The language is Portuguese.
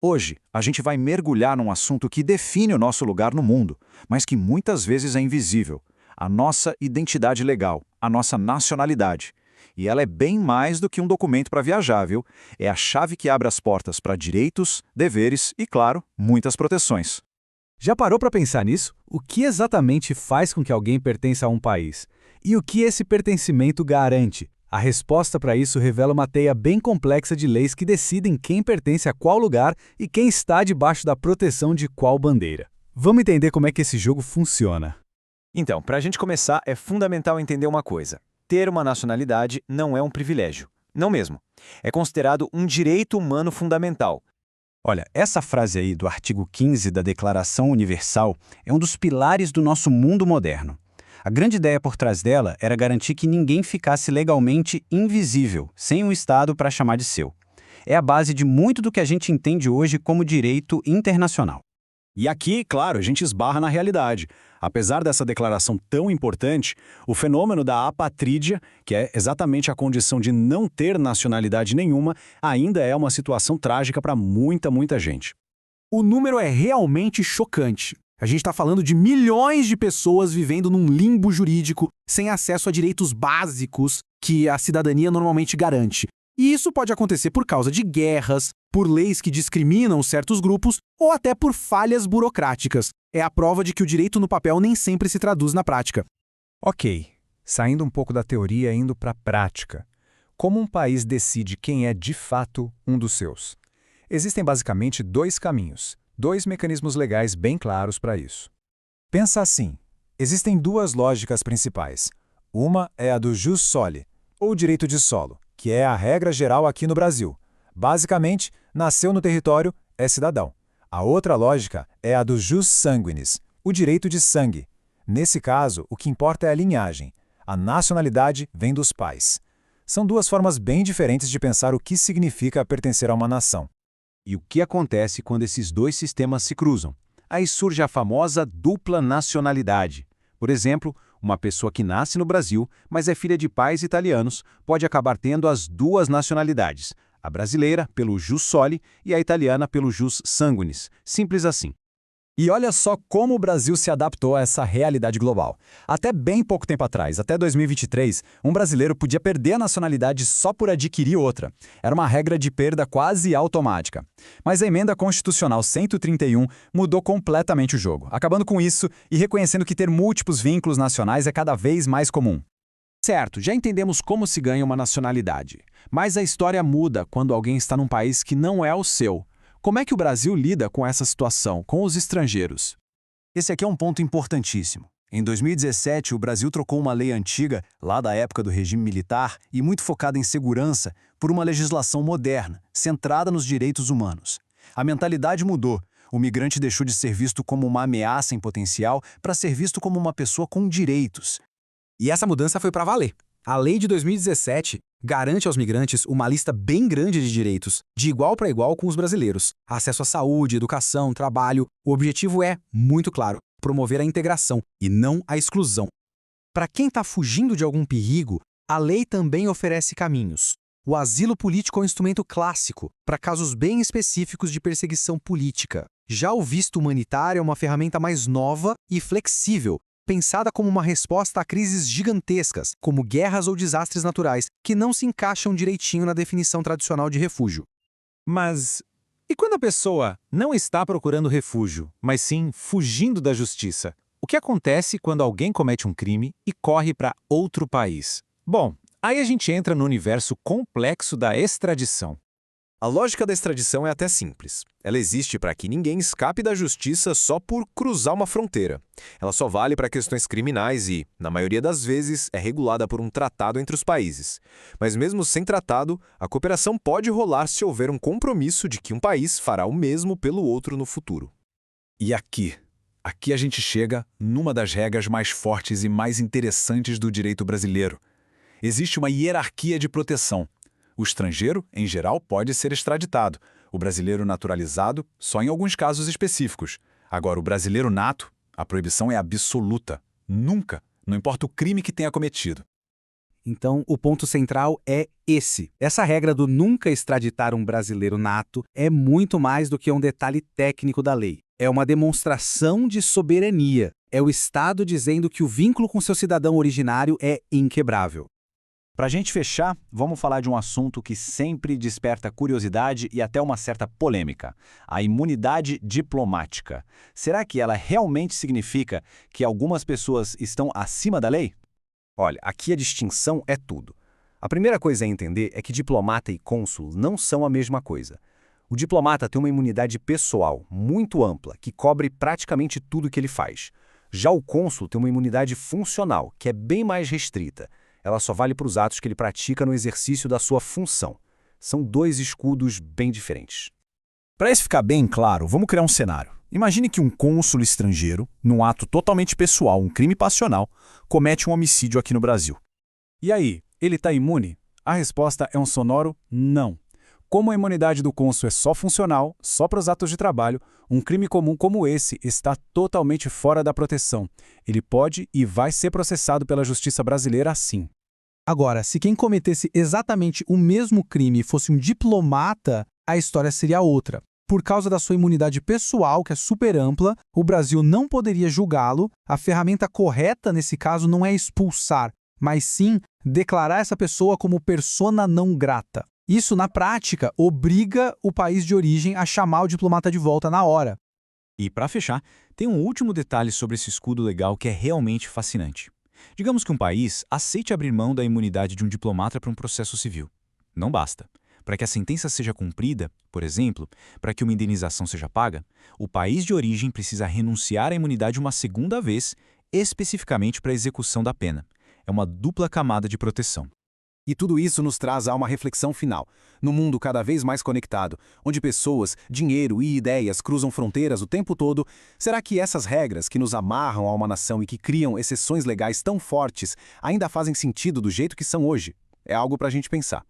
Hoje, a gente vai mergulhar num assunto que define o nosso lugar no mundo, mas que muitas vezes é invisível: a nossa identidade legal, a nossa nacionalidade. E ela é bem mais do que um documento para viajar, viu? É a chave que abre as portas para direitos, deveres e, claro, muitas proteções. Já parou para pensar nisso? O que exatamente faz com que alguém pertença a um país? E o que esse pertencimento garante? A resposta para isso revela uma teia bem complexa de leis que decidem quem pertence a qual lugar e quem está debaixo da proteção de qual bandeira. Vamos entender como é que esse jogo funciona. Então, para a gente começar, é fundamental entender uma coisa. Ter uma nacionalidade não é um privilégio. Não mesmo. É considerado um direito humano fundamental. Olha, essa frase aí do artigo 15 da Declaração Universal é um dos pilares do nosso mundo moderno. A grande ideia por trás dela era garantir que ninguém ficasse legalmente invisível, sem um Estado para chamar de seu. É a base de muito do que a gente entende hoje como direito internacional. E aqui, claro, a gente esbarra na realidade. Apesar dessa declaração tão importante, o fenômeno da apatrídia, que é exatamente a condição de não ter nacionalidade nenhuma, ainda é uma situação trágica para muita gente. O número é realmente chocante. A gente está falando de milhões de pessoas vivendo num limbo jurídico, sem acesso a direitos básicos que a cidadania normalmente garante. E isso pode acontecer por causa de guerras, por leis que discriminam certos grupos ou até por falhas burocráticas. É a prova de que o direito no papel nem sempre se traduz na prática. Ok, saindo um pouco da teoria e indo para a prática. Como um país decide quem é de fato um dos seus? Existem basicamente dois caminhos, dois mecanismos legais bem claros para isso. Pensa assim, existem duas lógicas principais. Uma é a do jus soli, ou direito de solo, que é a regra geral aqui no Brasil. Basicamente, nasceu no território, é cidadão. A outra lógica é a do jus sanguinis, o direito de sangue. Nesse caso, o que importa é a linhagem. A nacionalidade vem dos pais. São duas formas bem diferentes de pensar o que significa pertencer a uma nação. E o que acontece quando esses dois sistemas se cruzam? Aí surge a famosa dupla nacionalidade. Por exemplo, uma pessoa que nasce no Brasil, mas é filha de pais italianos, pode acabar tendo as duas nacionalidades, a brasileira pelo jus soli e a italiana pelo jus sanguinis. Simples assim. E olha só como o Brasil se adaptou a essa realidade global. Até bem pouco tempo atrás, até 2023, um brasileiro podia perder a nacionalidade só por adquirir outra. Era uma regra de perda quase automática. Mas a Emenda Constitucional 131 mudou completamente o jogo, acabando com isso e reconhecendo que ter múltiplos vínculos nacionais é cada vez mais comum. Certo, já entendemos como se ganha uma nacionalidade. Mas a história muda quando alguém está num país que não é o seu. Como é que o Brasil lida com essa situação, com os estrangeiros? Esse aqui é um ponto importantíssimo. Em 2017, o Brasil trocou uma lei antiga, lá da época do regime militar, e muito focada em segurança, por uma legislação moderna, centrada nos direitos humanos. A mentalidade mudou. O migrante deixou de ser visto como uma ameaça em potencial para ser visto como uma pessoa com direitos. E essa mudança foi para valer. A lei de 2017 garante aos migrantes uma lista bem grande de direitos, de igual para igual com os brasileiros. Acesso à saúde, educação, trabalho. O objetivo é, muito claro, promover a integração e não a exclusão. Para quem está fugindo de algum perigo, a lei também oferece caminhos. O asilo político é um instrumento clássico para casos bem específicos de perseguição política. Já o visto humanitário é uma ferramenta mais nova e flexível, pensada como uma resposta a crises gigantescas, como guerras ou desastres naturais, que não se encaixam direitinho na definição tradicional de refúgio. Mas e quando a pessoa não está procurando refúgio, mas sim fugindo da justiça? O que acontece quando alguém comete um crime e corre para outro país? Bom, aí a gente entra no universo complexo da extradição. A lógica da extradição é até simples. Ela existe para que ninguém escape da justiça só por cruzar uma fronteira. Ela só vale para questões criminais e, na maioria das vezes, é regulada por um tratado entre os países. Mas mesmo sem tratado, a cooperação pode rolar se houver um compromisso de que um país fará o mesmo pelo outro no futuro. E aqui a gente chega numa das regras mais fortes e mais interessantes do direito brasileiro. Existe uma hierarquia de proteção. O estrangeiro, em geral, pode ser extraditado. O brasileiro naturalizado, só em alguns casos específicos. Agora, o brasileiro nato, a proibição é absoluta. Nunca, não importa o crime que tenha cometido. Então, o ponto central é esse. Essa regra do nunca extraditar um brasileiro nato é muito mais do que um detalhe técnico da lei. É uma demonstração de soberania. É o Estado dizendo que o vínculo com seu cidadão originário é inquebrável. Para a gente fechar, vamos falar de um assunto que sempre desperta curiosidade e até uma certa polêmica: a imunidade diplomática. Será que ela realmente significa que algumas pessoas estão acima da lei? Olha, aqui a distinção é tudo. A primeira coisa a entender é que diplomata e cônsul não são a mesma coisa. O diplomata tem uma imunidade pessoal muito ampla, que cobre praticamente tudo que ele faz. Já o cônsul tem uma imunidade funcional, que é bem mais restrita. Ela só vale para os atos que ele pratica no exercício da sua função. São dois escudos bem diferentes. Para isso ficar bem claro, vamos criar um cenário. Imagine que um cônsul estrangeiro, num ato totalmente pessoal, um crime passional, comete um homicídio aqui no Brasil. E aí, ele está imune? A resposta é um sonoro não. Como a imunidade do cônsul é só funcional, só para os atos de trabalho, um crime comum como esse está totalmente fora da proteção. Ele pode e vai ser processado pela justiça brasileira assim. Agora, se quem cometesse exatamente o mesmo crime fosse um diplomata, a história seria outra. Por causa da sua imunidade pessoal, que é super ampla, o Brasil não poderia julgá-lo. A ferramenta correta nesse caso não é expulsar, mas sim declarar essa pessoa como persona não grata. Isso, na prática, obriga o país de origem a chamar o diplomata de volta na hora. E, para fechar, tem um último detalhe sobre esse escudo legal que é realmente fascinante. Digamos que um país aceite abrir mão da imunidade de um diplomata para um processo civil. Não basta. Para que a sentença seja cumprida, por exemplo, para que uma indenização seja paga, o país de origem precisa renunciar à imunidade uma segunda vez, especificamente para a execução da pena. É uma dupla camada de proteção. E tudo isso nos traz a uma reflexão final. No mundo cada vez mais conectado, onde pessoas, dinheiro e ideias cruzam fronteiras o tempo todo, será que essas regras que nos amarram a uma nação e que criam exceções legais tão fortes ainda fazem sentido do jeito que são hoje? É algo para a gente pensar.